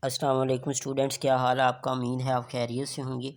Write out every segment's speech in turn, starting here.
अस्सलाम वालेकुम स्टूडेंट्स, क्या हाल है आपका। उम्मीद है आप खैरियत से होंगे।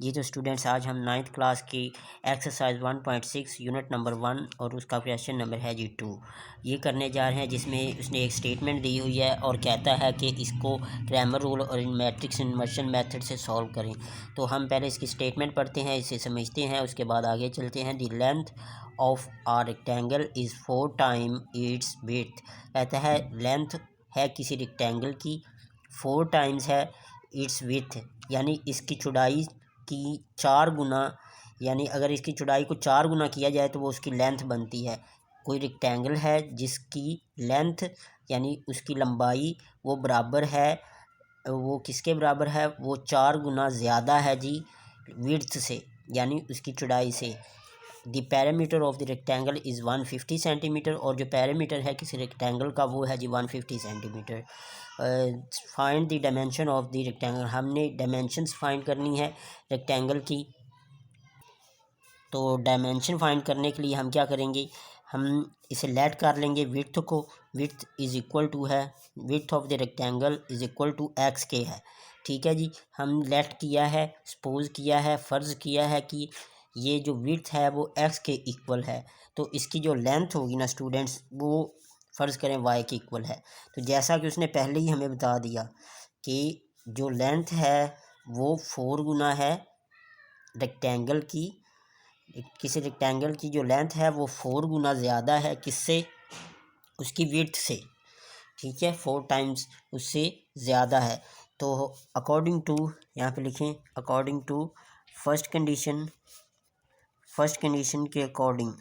जी तो स्टूडेंट्स, आज हम 9th क्लास की एक्सरसाइज 1.6 यूनिट नंबर 1 और उसका क्वेश्चन नंबर है जी 2 ये करने जा रहे हैं, जिसमें उसने एक स्टेटमेंट दी हुई है और कहता है कि इसको क्रैमर रूल और मैट्रिक्स इन्वर्शन मेथड से सॉल्व करें। तो हम पहले इसकी स्टेटमेंट पढ़ते हैं, इसे समझते हैं, उसके बाद आगे चलते हैं। The length of a rectangle is 4 time its width. कहता है लेंथ है किसी रेक्टेंगल की 4 टाइम्स है इट्स विथ, यानी इसकी चौड़ाई की 4 गुना, यानी अगर इसकी चौड़ाई को 4 गुना किया जाए तो वो उसकी लेंथ बनती है। कोई रेक्टेंगल है जिसकी लेंथ यानी उसकी लंबाई वो बराबर है, वो किसके बराबर है, वो 4 गुना ज़्यादा है जी विड्थ से, यानी उसकी चौड़ाई से। The parameter of the rectangle is 150 centimetre, और जो पैरामीटर है किसी रेक्टेंगल का वो है जी 150 centimetre. Find the dimension of the rectangle, हमने डायमेंशंस फाइंड करनी है रेक्टेंगल की। तो डायमेंशन फाइंड करने के लिए हम क्या करेंगे, हम इसे लेट कर लेंगे विड्थ को। विड्थ इज़ इक्वल टू है, width of the rectangle is equal to x के है। ठीक है जी, हम लेट किया है, सपोज किया है, फ़र्ज़ किया है कि ये जो विड्थ है वो एक्स के इक्वल है, तो इसकी जो लेंथ होगी ना स्टूडेंट्स, वो फ़र्ज़ करें वाई के इक्वल है। तो जैसा कि उसने पहले ही हमें बता दिया कि जो लेंथ है वो 4 गुना है रेक्टेंगल की, किसी रेक्टेंगल की जो लेंथ है वो 4 गुना ज़्यादा है किससे, उसकी विड्थ से। ठीक है, 4 टाइम्स उससे ज़्यादा है। तो अकॉर्डिंग टू, यहाँ पे लिखें according to first condition, first condition के अकॉर्डिंग,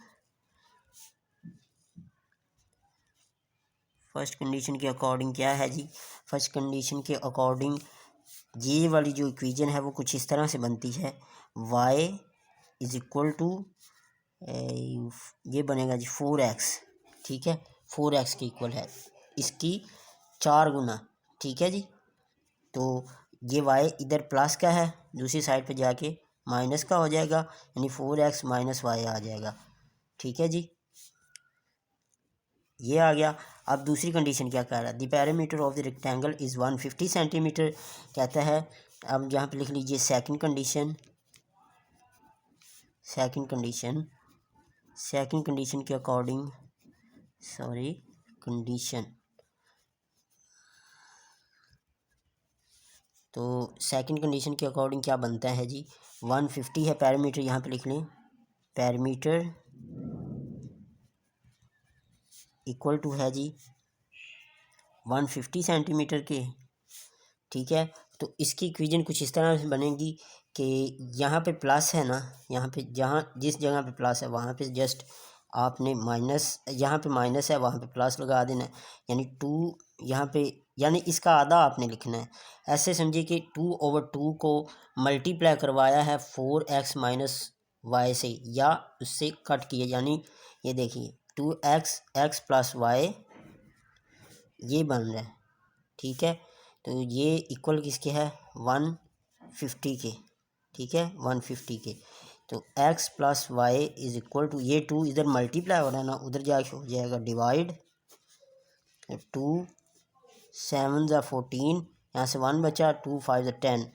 फर्स्ट कंडीशन के अकॉर्डिंग क्या है जी, फर्स्ट कंडीशन के अकॉर्डिंग ये वाली जो इक्वेशन है वो कुछ इस तरह से बनती है। y इज़ इक्वल टू, ये बनेगा जी 4x। ठीक है, 4x के इक्वल है, इसकी 4 गुना। ठीक है जी, तो ये y इधर प्लस का है, दूसरी साइड पे जाके माइनस का हो जाएगा, यानी 4x माइनस वाई आ जाएगा। ठीक है जी, ये आ गया। अब दूसरी कंडीशन क्या कह रहा है, the parameter of the rectangle is 150 centimetre कहता है। अब यहाँ पे लिख लीजिए second condition, second condition, second condition के अकॉर्डिंग, सॉरी कंडीशन, तो सेकंड कंडीशन के अकॉर्डिंग क्या बनता है जी, 150 है पैरामीटर, यहाँ पे लिख लें पैरामीटर इक्वल टू है जी 150 सेंटीमीटर के। ठीक है, तो इसकी इक्वेशन कुछ इस तरह से बनेगी कि यहाँ पे प्लस है ना, यहाँ पे जहाँ जिस जगह पे प्लस है वहाँ पे जस्ट आपने माइनस, यहाँ पे माइनस है वहाँ पे प्लस लगा देना है, यानी 2 यहाँ पे, यानी इसका आधा आपने लिखना है। ऐसे समझिए कि 2/2 को मल्टीप्लाई करवाया है 4x माइनस वाई से, या उससे कट किया, यानी ये देखिए 2x x प्लस वाई ये बन रहा है। ठीक है, तो ये इक्वल किसके है, 150 के। ठीक है, 150 के। तो x plus y is equal to, ये 2 इधर मल्टीप्लाई हो रहा है ना, उधर जाके हो जाएगा डिवाइड, 2 7 ज़ा 14, यहाँ से 1 बचा, 2 5 ज़ा 10,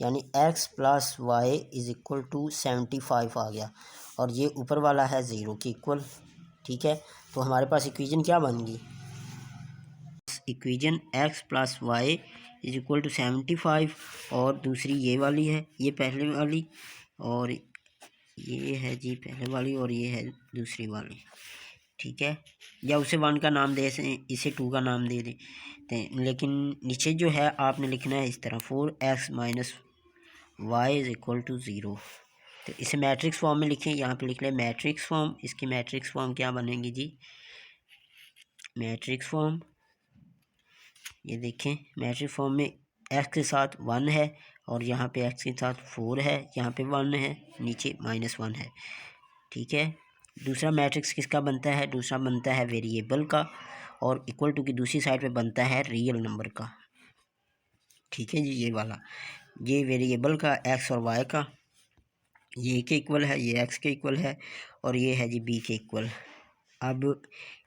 यानी x plus y is equal to 75 आ गया, और ये ऊपर वाला है 0 के इक्वल। ठीक है, तो हमारे पास इक्वेशन क्या बन गई, equation x plus y is equal to 75, और दूसरी ये वाली है, ये पहले वाली, और ये है जी पहले वाली, और ये है दूसरी वाली। ठीक है, या उसे 1 का नाम दे, इसे 2 का नाम दे दें, लेकिन नीचे जो है आपने लिखना है इस तरह 4x minus y is equal to 0। तो इसे मैट्रिक्स फॉर्म में लिखें, यहाँ पे लिख लें मैट्रिक्स फॉर्म। इसकी मैट्रिक्स फॉर्म क्या बनेगी जी, मैट्रिक्स फॉर्म, ये देखें मैट्रिक्स फॉर्म में x के साथ 1 है, और यहाँ पे x के साथ 4 है, यहाँ पे 1 है, नीचे -1 है। ठीक है, दूसरा मैट्रिक्स किसका बनता है, दूसरा बनता है वेरिएबल का, और इक्वल टू की दूसरी साइड पे बनता है रियल नंबर का। ठीक है जी, ये वाला, ये वेरिएबल का x और y का, ये के इक्वल है, ये x के इक्वल है, और ये है जी b के इक्वल। अब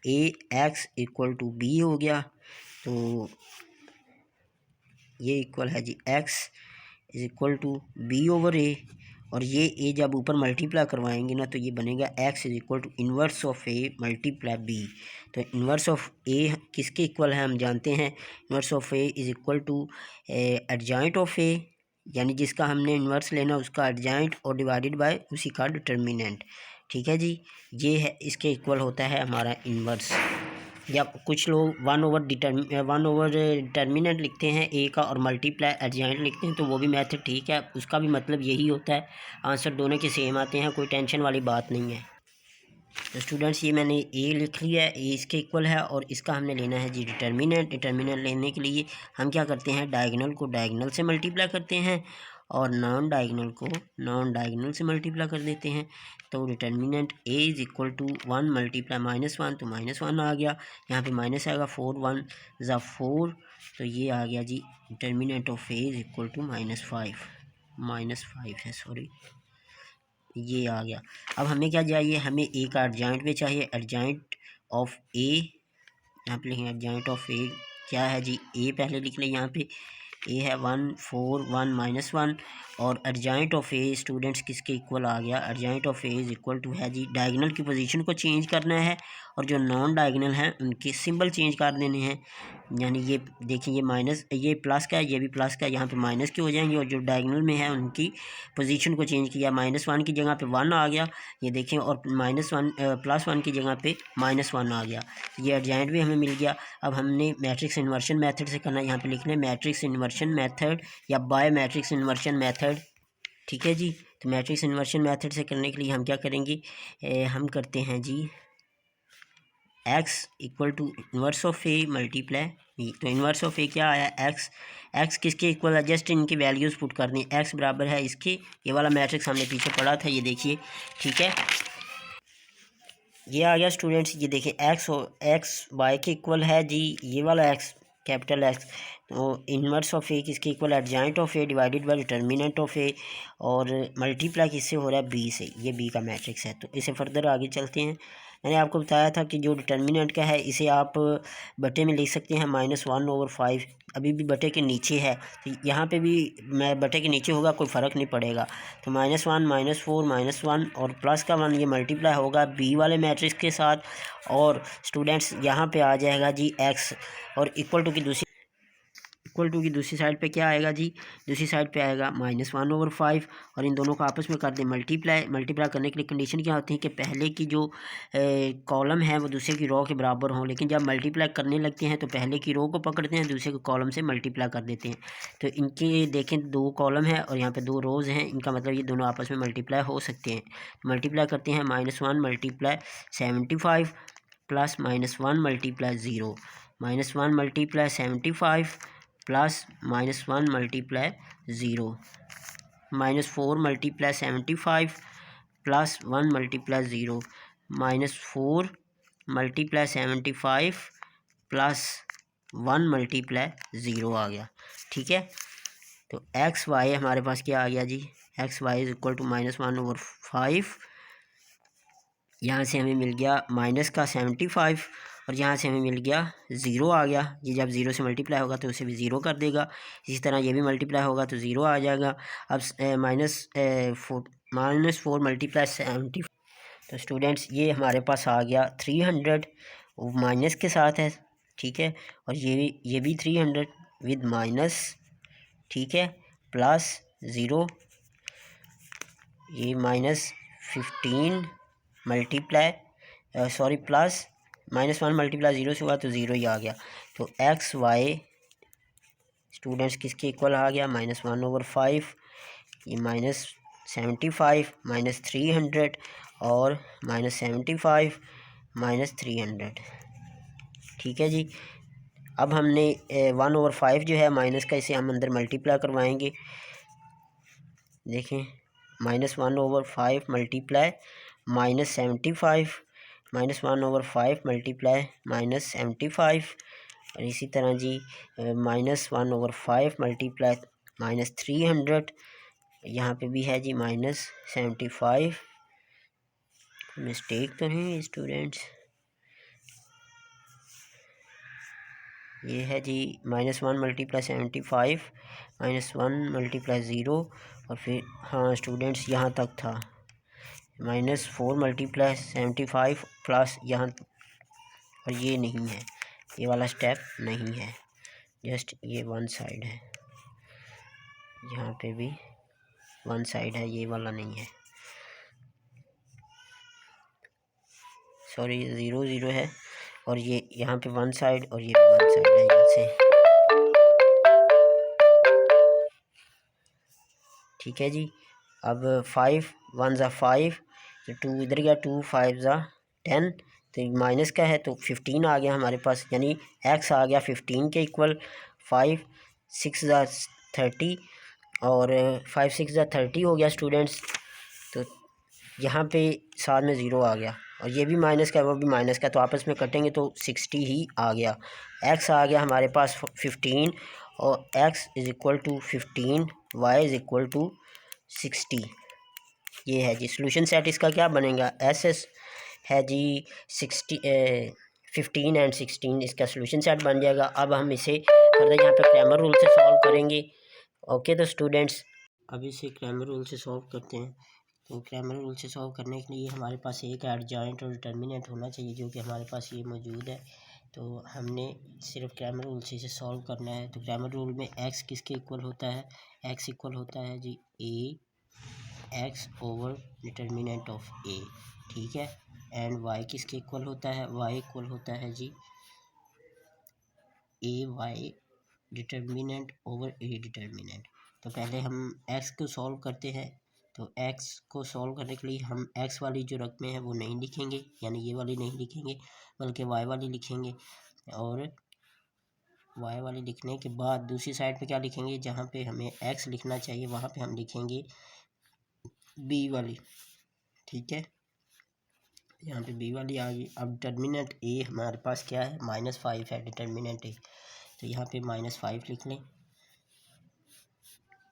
a x equal to b हो गया, तो ये इक्वल है जी X is equal to B over A, और ये ए जब ऊपर मल्टीप्लाई करवाएंगे ना तो ये बनेगा X is equal to inverse of A multiply B. तो इन्वर्स ऑफ ए किसके इक्वल है हम जानते हैं, inverse of A is equal to adjoint of A, यानी जिसका हमने इन्वर्स लेना उसका एडजॉइंट और डिवाइडेड बाय उसी का डिटर्मिनेंट। ठीक है जी, ये है इसके इक्वल होता है हमारा इन्वर्स। या कुछ लोग वन ओवर डिटर्मिनेंट लिखते हैं ए का और मल्टीप्लाई एडजॉइंट लिखते हैं, तो वो भी मेथड ठीक है, उसका भी मतलब यही होता है। आंसर दोनों के सेम आते हैं, कोई टेंशन वाली बात नहीं है। तो स्टूडेंट्स ये मैंने ए लिख लिया है, ए इसके इक्वल है और इसका हमने लेना है जी डिटर्मिनेंट। डिटर्मिनेंट लेने के लिए हम क्या करते हैं, डायगोनल को डायगोनल से मल्टीप्लाई करते हैं और नॉन डायगोनल को नॉन डायगोनल से मल्टीप्लाई कर देते हैं। तो determinant A is equal to 1 multiply -1, तो -1 आ गया, यहाँ पे माइनस आएगा, 4 1 ज़ा 4, तो ये आ गया जी determinant of A is equal to -5 है, सॉरी, ये आ गया। अब हमें क्या चाहिए, हमें ए का एडजॉइंट भी चाहिए, एडजॉइंट ऑफ ए, यहाँ पे लिखेंगे एडजॉइंट ऑफ ए क्या है जी, ए पहले लिख लें, यहाँ पे ए है 1 4 1 -1, और एडजॉइंट ऑफ ए स्टूडेंट्स किसके इक्वल आ गया, adjoint of A is equal to है जी डायगोनल की पोजीशन को चेंज करना है और जो नॉन डायगोनल हैं उनके सिंबल चेंज कर देने हैं। यानी ये देखिए, ये माइनस, ये प्लस का है, ये भी प्लस का है, यहाँ पे माइनस के हो जाएंगे, और जो डायगोनल में है उनकी पोजीशन को चेंज किया, -1 की जगह पे 1 आ गया, ये देखें, और -1 +1 की जगह पे -1 आ गया, ये एडजॉइंट भी हमें मिल गया। अब हमने मैट्रिक्स इन्वर्शन मेथड से करना है, यहाँ पे लिख लें मैट्रिक्स इन्वर्शन मेथड या बाय मैट्रिक्स इन्वर्शन मेथड। ठीक है जी, तो मैट्रिक्स इन्वर्शन मेथड से करने के लिए हम क्या करेंगे, हम करते हैं जी X equal to inverse of A multiply B. तो इन्वर्स ऑफ ए क्या आया, एक्स किसके इक्वल है, जस्ट इनकी वैल्यूज़ पुट कर दें, एक्स बराबर है इसके, ये वाला मैट्रिक्स हमने पीछे पढ़ा था, ये देखिए, ठीक है, ये आ गया स्टूडेंट्स, ये देखिए एक्स वाई के इक्वल है जी, ये वाला एक्स कैपिटल एक्स, तो इन्वर्स ऑफ ए किसके equal, adjoint of A divided by determinant of A, और मल्टीप्लाई किससे हो रहा है, बी से, ये बी का मैट्रिक्स है। तो इसे फर्दर आगे चलते हैं। मैंने आपको बताया था कि जो डिटर्मिनेंट का है इसे आप बटे में लिख सकते हैं -1/5, अभी भी बटे के नीचे है, तो यहाँ पे भी मैं बटे के नीचे होगा, कोई फ़र्क नहीं पड़ेगा। तो -1 -4 -1 और प्लस का 1 ये मल्टीप्लाई होगा बी वाले मैट्रिक्स के साथ, और स्टूडेंट्स यहाँ पे आ जाएगा जी एक्स, और इक्वल टू की दूसरी साइड पे क्या आएगा जी, दूसरी साइड पे आएगा -1/5, और इन दोनों को आपस में कर दें मल्टीप्लाई करने के लिए कंडीशन क्या होती है कि पहले की जो कॉलम है वो दूसरे की रो के बराबर हों, लेकिन जब मल्टीप्लाई करने लगते हैं तो पहले की रो को पकड़ते हैं, दूसरे को कॉलम से मल्टीप्लाई कर देते हैं। तो इनके देखें 2 कॉलम है और यहाँ पे 2 रोज़ हैं, इनका मतलब ये दोनों आपस में मल्टीप्लाई हो सकते हैं। मल्टीप्लाई करते हैं, -1 multiply 75 plus -1 multiply 0, -1 multiply 75 plus -1 multiply 0, -4 multiply 75 plus 1 multiply 0, -4 multiply 75 plus 1 multiply 0 आ गया। ठीक है, तो एक्स वाई हमारे पास क्या आ गया जी, X Y is equal to -1/5, यहाँ से हमें मिल गया माइनस का 75, और यहाँ से हमें मिल गया 0 आ गया। ये जब 0 से मल्टीप्लाई होगा तो उसे भी 0 कर देगा, इसी तरह ये भी मल्टीप्लाई होगा तो 0 आ जाएगा। अब -4 मल्टीप्लाई 70, तो स्टूडेंट्स ये हमारे पास आ गया 300, माइनस के साथ है, ठीक है, और ये भी 300 विद माइनस, ठीक है, प्लस 0, ये -15 मल्टीप्लाई सॉरी प्लस -1 मल्टीप्लाई 0 से हुआ तो 0 ही आ गया। तो एक्स वाई स्टूडेंट्स किसके इक्वल आ गया, -1/5, ये -75 -300 और -75 -300। ठीक है जी, अब हमने 1/5 जो है माइनस का, इसे हम अंदर मल्टीप्लाई करवाएंगे। देखें, -1/5 मल्टीप्लाई -75 -1/5 मल्टीप्लाई -75, और इसी तरह जी -1/5 मल्टीप्लाई -300, यहाँ पे भी है जी -75, मिस्टेक तो नहीं स्टूडेंट्स, ये है जी -1 मल्टीप्लाई 75 -1 मल्टीप्लाई 0 और फिर हाँ स्टूडेंट्स यहाँ तक था -4 मल्टीप्लाई 75 प्लस यहाँ, और ये नहीं है, ये वाला स्टेप नहीं है, जस्ट ये वन साइड है, यहाँ पे भी वन साइड है, ये वाला नहीं है, सॉरी 0 0 है, और ये यहाँ पे वन साइड और ये भी वन साइड है यहाँ से। ठीक है जी। अब 5 1 ज़ा 5, तो 2 इधर गया, 2 5 ज़ा 10, तो माइनस का है तो 15 आ गया हमारे पास, यानी x आ गया 15 के इक्वल। 5 6 ज़ा 30 और 5 6 ज़ा 30 हो गया स्टूडेंट्स, तो यहाँ पे साथ में ज़ीरो आ गया, और ये भी माइनस का है वो भी माइनस का, तो आपस में कटेंगे तो 60 ही आ गया। x आ गया हमारे पास 15 और x is equal to 15, y is equal to 60। ये है जी सोल्यूशन सेट। इसका क्या बनेगा, एस है जी 15 एंड 16, इसका सोल्यूशन सेट बन जाएगा। अब हम इसे फर्दर यहाँ पे क्रैमर रूल से सॉल्व करेंगे। ओके तो स्टूडेंट्स अब इसे क्रैमर रूल से सॉल्व करते हैं। तो क्रैमर रूल से सॉल्व करने के लिए हमारे पास एक एडजॉइंट और डिटर्मिनेंट होना चाहिए, जो कि हमारे पास ये मौजूद है। तो हमने सिर्फ क्रैमर रूल से इसे सॉल्व करना है। तो क्रैमर रूल में x किसके इक्वल होता है, x इक्वल होता है जी x over determinant of a, ठीक है। एंड y किसके इक्वल होता है, y इक्वल होता है जी ay determinant over a determinant. तो पहले हम x को सॉल्व करते हैं। तो x को सॉल्व करने के लिए हम x वाली जो रकमें हैं वो नहीं लिखेंगे, यानी ये वाली नहीं लिखेंगे, बल्कि y वाली लिखेंगे। और y वाली लिखने के बाद दूसरी साइड पे क्या लिखेंगे, जहाँ पे हमें x लिखना चाहिए वहाँ पे हम लिखेंगे b वाली, ठीक है। यहाँ पे b वाली आ गई। अब डिटर्मिनेंट a हमारे पास क्या है, -5 है डिटर्मिनेंट a, तो यहाँ पे -5 लिख लें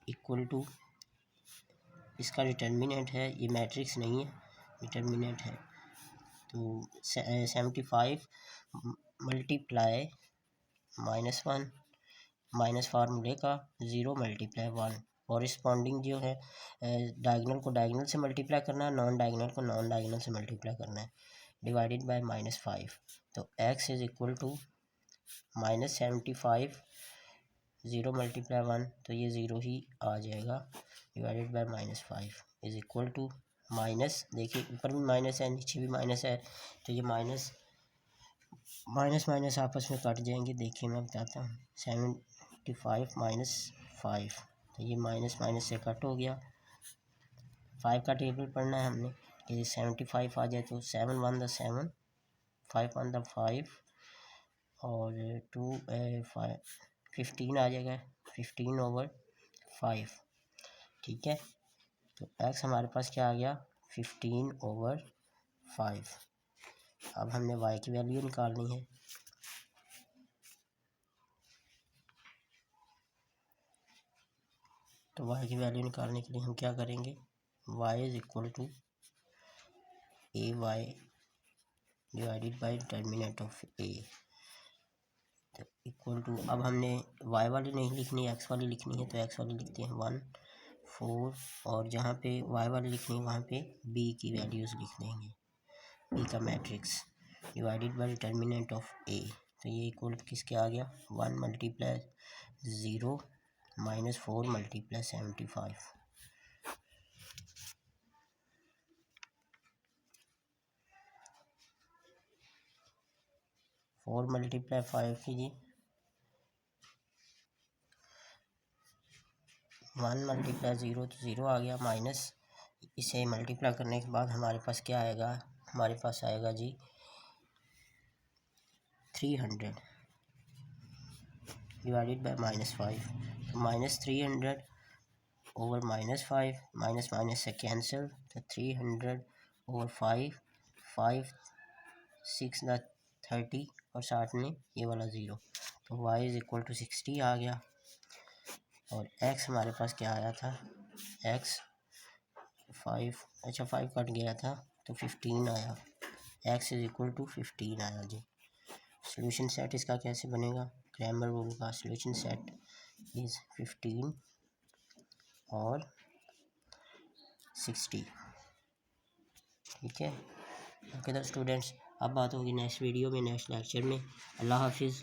इक्वल टू, इसका डिटर्मिनेंट है, ये मैट्रिक्स नहीं है, डिटर्मिनेंट है। तो 75 मल्टीप्लाई -1 माइनस फार्मूले का 0 मल्टीप्लाई 1, कॉरिस्पॉन्डिंग जो है डायगोनल को डायगोनल से मल्टीप्लाई करना है, नॉन डायगोनल को नॉन डायगोनल से मल्टीप्लाई करना है, डिवाइडेड बाय -5। तो x is equal to -75 0 multiply 1, तो ये 0 ही आ जाएगा, divided by -5 is equal to minus, देखिए ऊपर भी माइनस है नीचे भी माइनस है, तो ये माइनस माइनस आपस में कट जाएंगे। देखिए मैं बताता हूँ, 75 -5, तो ये माइनस माइनस से कट हो गया। 5 का टेबल पढ़ना है हमने, यदि 75 आ जाए तो 7 1 द 7, 5 1 द 5 और 2 5 15 आ जाएगा, 15 ओवर 5, ठीक है। तो x हमारे पास क्या आ गया, 15 ओवर 5। अब हमने y की वैल्यू निकालनी है। तो y की वैल्यू निकालने के लिए हम क्या करेंगे, y is equal to ay divided by determinant of a, तो इक्वल टू, अब हमने y वाली नहीं लिखनी, x वाली लिखनी है, तो x वाली लिखते हैं 1 4, और जहाँ पे y वाली लिखनी है वहाँ पे b की वैल्यूज़ लिख देंगे, b का matrix divided by determinant of a। तो ये इक्वल किसके आ गया, 1 मल्टीप्लाई 0 -4 मल्टीप्लाई 75। 4 मल्टीप्लाई 5 कीजिए, 1 मल्टीप्लाई 0 तो 0 आ गया, माइनस इसे मल्टीप्लाई करने के बाद हमारे पास क्या आएगा, हमारे पास आएगा जी 300 डिवाइडेड बाय -5, तो -300 ओवर -5, माइनस माइनस से कैंसिल, तो 300 ओवर 5, 5 6 द 30 और साथ में ये वाला 0, तो y इज़ इक्वल टू 60 आ गया। और x हमारे पास क्या आया था, x 5, अच्छा 5 कट गया था तो 15 आया, x इज़ इक्वल टू 15 आया जी। सोल्यूशन सेट इसका कैसे बनेगा, ग्रामर रूल का सॉल्यूशन सेट इज़ 15 और 60। ठीक है, ओके तो स्टूडेंट्स, अब बात होगी नेक्स्ट वीडियो में, नेक्स्ट लेक्चर में। अल्लाह हाफिज़।